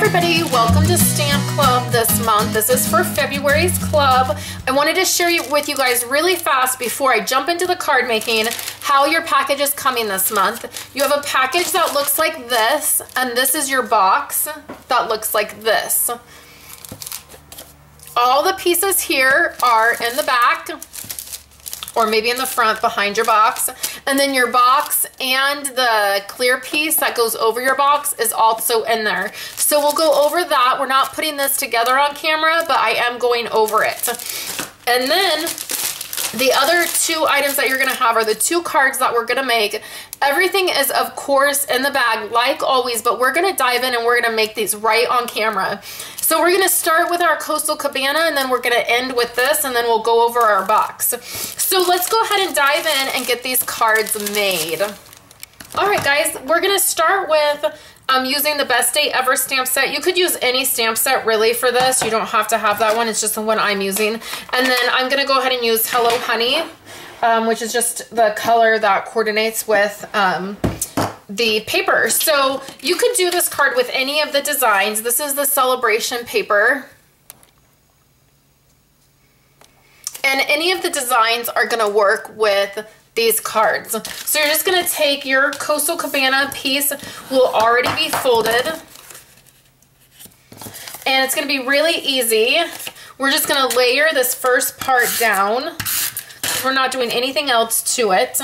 everybody, welcome to Stamp Club this month. This is for February's club. I wanted to share with you guys really fast before I jump into the card making how your package is coming this month. You have a package that looks like this, and this is your box that looks like this. All the pieces here are in the back, or maybe in the front behind your box. And then your box and the clear piece that goes over your box is also in there. So we'll go over that. We're not putting this together on camera, but I am going over it. And then the other two items that you're gonna have are the two cards that we're gonna make. Everything is, of course, in the bag like always, but we're gonna dive in and we're gonna make these right on camera. So we're gonna start with our Coastal Cabana, and then we're gonna end with this, and then we'll go over our box. So let's go ahead and dive in and get these cards made. All right, guys, we're gonna start with using the Best Day Ever stamp set. You could use any stamp set really for this. You don't have to have that one. It's just the one I'm using. And then I'm gonna go ahead and use Hello Honey, which is just the color that coordinates with the paper. So you could do this card with any of the designs. This is the celebration paper. And any of the designs are gonna work with these cards. So you're just gonna take your Coastal Cabana piece, will already be folded. And it's gonna be really easy. We're just gonna layer this first part down. We're not doing anything else to it.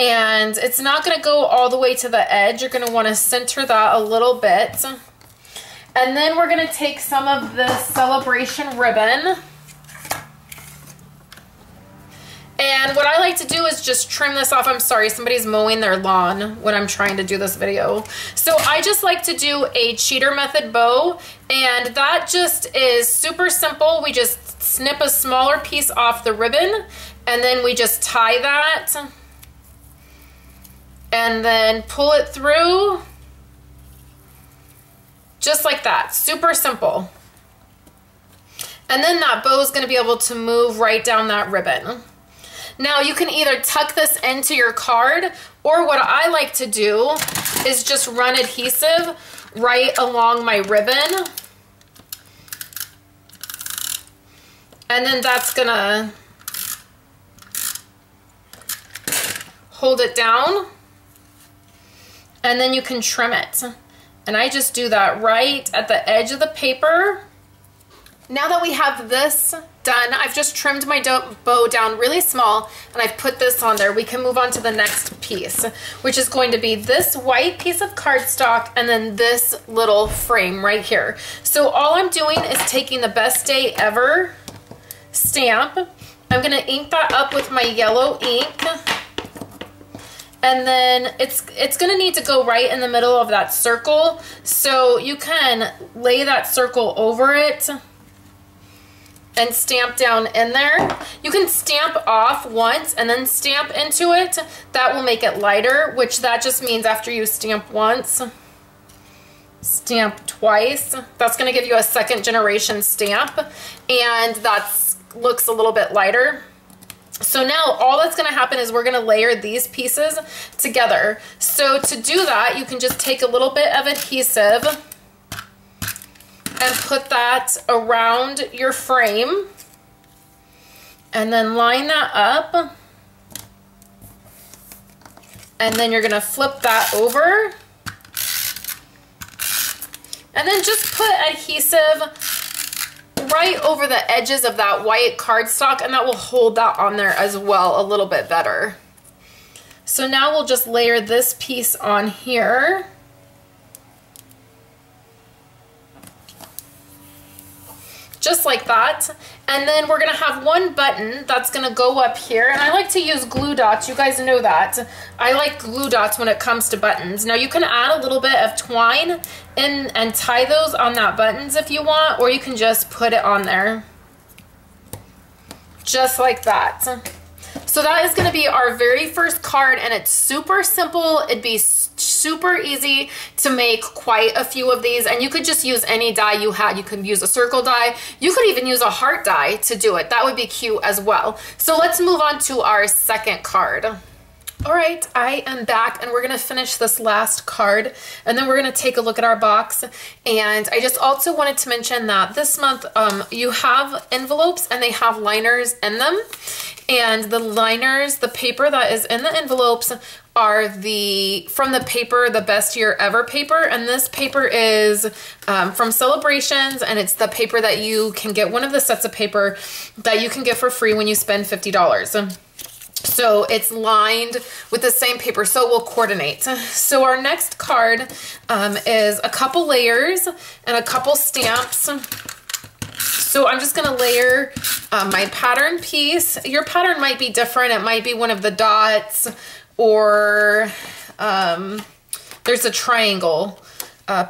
And it's not gonna go all the way to the edge. You're gonna wanna center that a little bit. And then we're gonna take some of this celebration ribbon. And what I like to do is just trim this off. I'm sorry, somebody's mowing their lawn when I'm trying to do this video. So I just like to do a cheater method bow, and that just is super simple. We just snip a smaller piece off the ribbon, and then we just tie that, and then pull it through, just like that. Super simple. And then that bow is gonna be able to move right down that ribbon. Now you can either tuck this into your card, or what I like to do is just run adhesive right along my ribbon. And then that's gonna hold it down. And then you can trim it. And I just do that right at the edge of the paper. Now that we have this done, I've just trimmed my bow down really small, and I've put this on there. We can move on to the next piece, which is going to be this white piece of cardstock and then this little frame right here. So all I'm doing is taking the Best Day Ever stamp. I'm gonna ink that up with my yellow ink. And then it's gonna need to go right in the middle of that circle. So you can lay that circle over it and stamp down in there. You can stamp off once and then stamp into it. That will make it lighter, which that just means after you stamp once, stamp twice. That's gonna give you a second generation stamp, and that looks a little bit lighter. So now all that's gonna happen is we're gonna layer these pieces together. So to do that, you can just take a little bit of adhesive and put that around your frame, and then line that up, and then you're gonna flip that over, and then just put adhesive right over the edges of that white cardstock, and that will hold that on there as well a little bit better. So now we'll just layer this piece on here. Just like that. And then we're gonna have one button that's gonna go up here, and I like to use glue dots. You guys know that. I like glue dots when it comes to buttons. Now you can add a little bit of twine in and tie those on that buttons if you want, or you can just put it on there. Just like that. So that is gonna be our very first card, and it's super simple. It'd be super easy to make quite a few of these, and you could just use any die you had. You could use a circle die. You could even use a heart die to do it. That would be cute as well. So let's move on to our second card. All right, I am back and we're gonna finish this last card and then we're gonna take a look at our box. And I just also wanted to mention that this month you have envelopes and they have liners in them. And the liners, the paper that is in the envelopes are from the paper, the Best Year Ever paper. And this paper is from Celebrations, and it's the paper that you can get, one of the sets of paper that you can get for free when you spend $50. So it's lined with the same paper, so it will coordinate. So our next card is a couple layers and a couple stamps. So I'm just gonna layer my pattern piece. Your pattern might be different. It might be one of the dots, or there's a triangle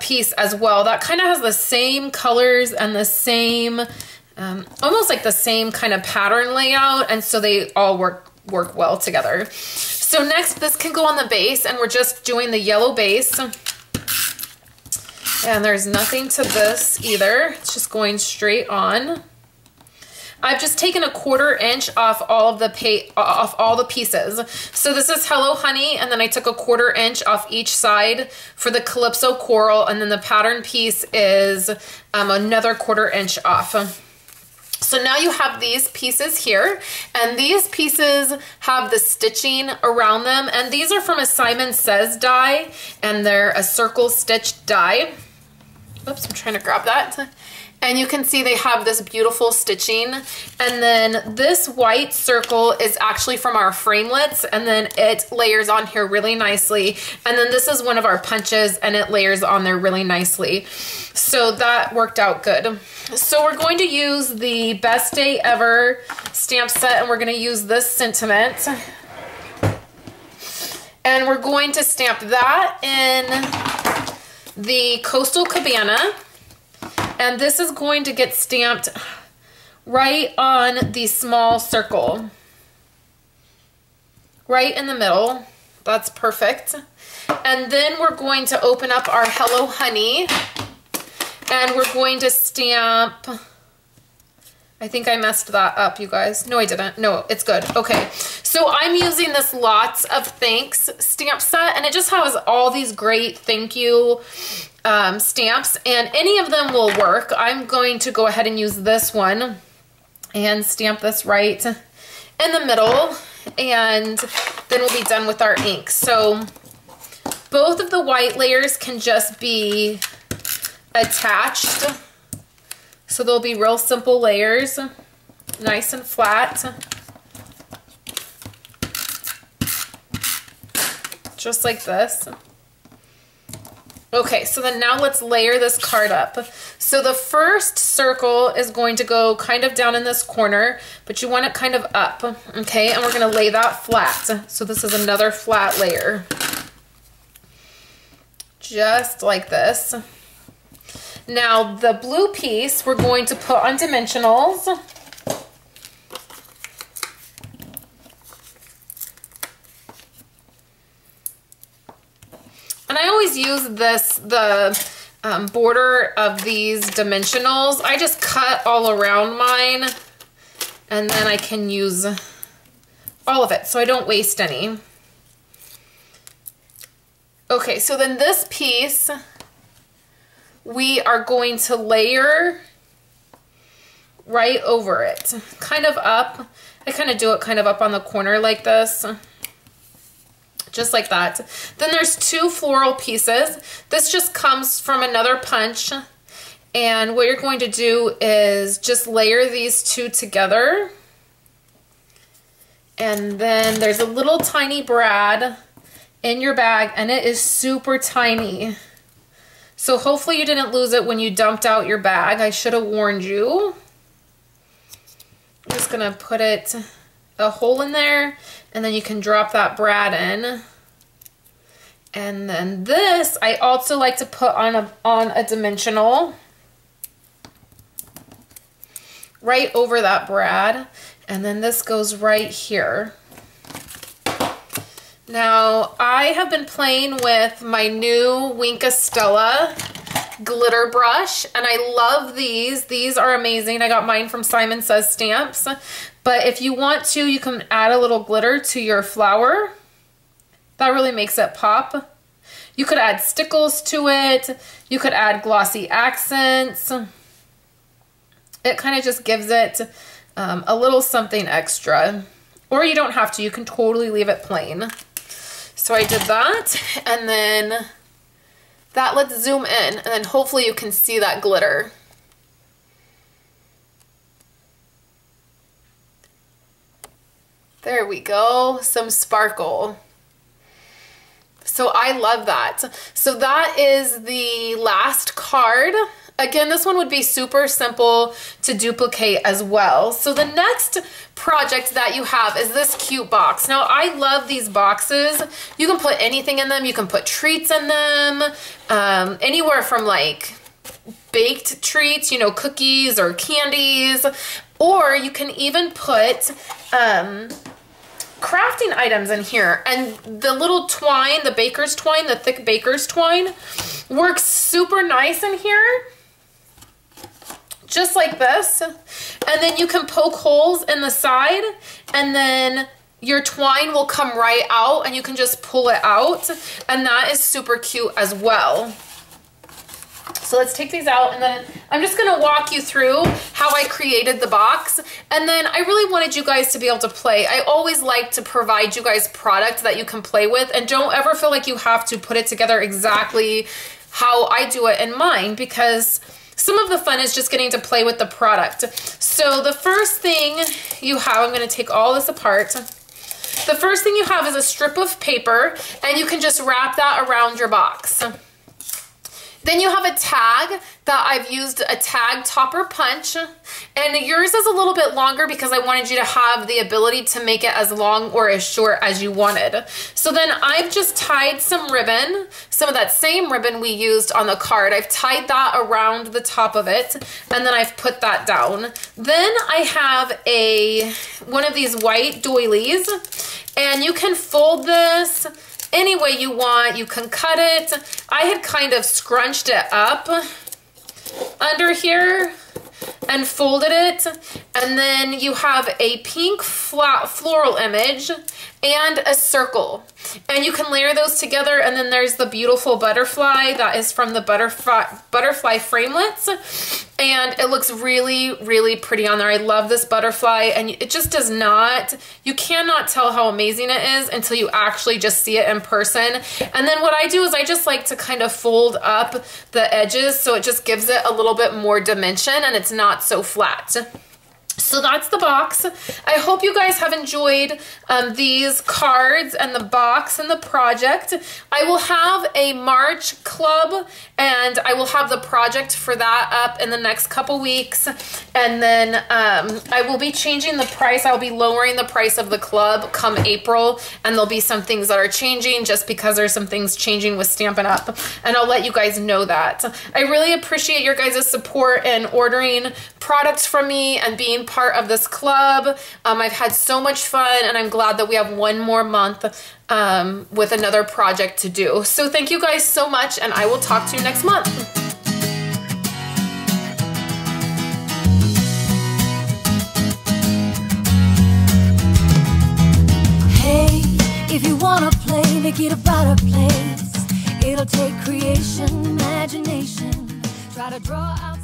piece as well. That kind of has the same colors and the same, almost like the same kind of pattern layout, and so they all work well together. So next, this can go on the base, and we're just doing the yellow base. And there's nothing to this either. It's just going straight on. I've just taken a 1/4 inch off all of the pieces. So this is Hello Honey, and then I took a 1/4 inch off each side for the Calypso Coral, and then the pattern piece is another 1/4 inch off. So now you have these pieces here, and these pieces have the stitching around them, and these are from a Simon Says die, and they're a circle stitch die. Oops, I'm trying to grab that. And you can see they have this beautiful stitching. And then this white circle is actually from our framelits, and then it layers on here really nicely. And then this is one of our punches, and it layers on there really nicely. So that worked out good. So we're going to use the Best Day Ever stamp set, and we're going to use this sentiment. And we're going to stamp that in the Coastal Cabana. And this is going to get stamped right on the small circle. Right in the middle. That's perfect. And then we're going to open up our Hello Honey. And we're going to stamp, I think I messed that up, you guys. No, I didn't. No, it's good. Okay. So I'm using this Lots of Thanks stamp set, and it just has all these great thank you stamps, and any of them will work. I'm going to go ahead and use this one and stamp this right in the middle, and then we'll be done with our ink. So both of the white layers can just be attached. So they'll be real simple layers, nice and flat. Just like this. Okay, so then now let's layer this card up. So the first circle is going to go kind of down in this corner, but you want it kind of up, okay? And we're gonna lay that flat. So this is another flat layer. Just like this. Now the blue piece we're going to put on dimensionals. And I always use the border of these dimensionals. I just cut all around mine, and then I can use all of it so I don't waste any. Okay, so then this piece we are going to layer right over it, kind of up. I kind of do it kind of up on the corner like this. Just like that. Then there's two floral pieces. This just comes from another punch. And what you're going to do is just layer these two together. And then there's a little tiny brad in your bag, and it is super tiny. So hopefully you didn't lose it when you dumped out your bag. I should have warned you. I'm just gonna put a hole in there, and then you can drop that brad in. And then this, I also like to put on a dimensional right over that brad. And then this goes right here. Now, I have been playing with my new Wink Stella glitter brush, and I love these. These are amazing. I got mine from Simon Says Stamps. But if you want to, you can add a little glitter to your flower. That really makes it pop. You could add stickles to it. You could add glossy accents. It kind of just gives it a little something extra. Or you don't have to. You can totally leave it plain. So I did that, and then that, let's zoom in, and then hopefully you can see that glitter. There we go, some sparkle. So I love that. So that is the last card. Again, this one would be super simple to duplicate as well. So the next project that you have is this cute box. Now, I love these boxes. You can put anything in them. You can put treats in them, anywhere from like baked treats, you know, cookies or candies, or you can even put crafting items in here. And the little twine, the baker's twine, the thick baker's twine, works super nice in here. Just like this. And then you can poke holes in the side, and then your twine will come right out and you can just pull it out. And that is super cute as well. So let's take these out, and then I'm just gonna walk you through how I created the box. And then I really wanted you guys to be able to play. I always like to provide you guys product that you can play with, and don't ever feel like you have to put it together exactly how I do it in mine, because some of the fun is just getting to play with the product. So the first thing you have, I'm gonna take all this apart. The first thing you have is a strip of paper, and you can just wrap that around your box. Then you have a tag that I've used a tag topper punch, and yours is a little bit longer because I wanted you to have the ability to make it as long or as short as you wanted. So then I've just tied some ribbon, some of that same ribbon we used on the card. I've tied that around the top of it, and then I've put that down. Then I have one of these white doilies, and you can fold this any way you want. You can cut it. I had kind of scrunched it up under here and folded it, and then you have a pink floral image and a circle, and you can layer those together. And then there's the beautiful butterfly that is from the butterfly framelits, and it looks really, really pretty on there. I love this butterfly, and it just does not, you cannot tell how amazing it is until you actually just see it in person. And then what I do is I just like to kind of fold up the edges so it just gives it a little bit more dimension and it's not so flat. So that's the box. I hope you guys have enjoyed these cards and the box and the project. I will have a March club, and I will have the project for that up in the next couple weeks. And then I will be changing the price. I'll be lowering the price of the club come April, and there'll be some things that are changing just because there's some things changing with Stampin' Up, and I'll let you guys know that. I really appreciate your guys' support in ordering products from me and being part of this club. I've had so much fun, and I'm glad that we have one more month with another project to do. So thank you guys so much, and I will talk to you next month. Hey, if you wanna play, make it a better place. It'll take creation, imagination. Try to draw out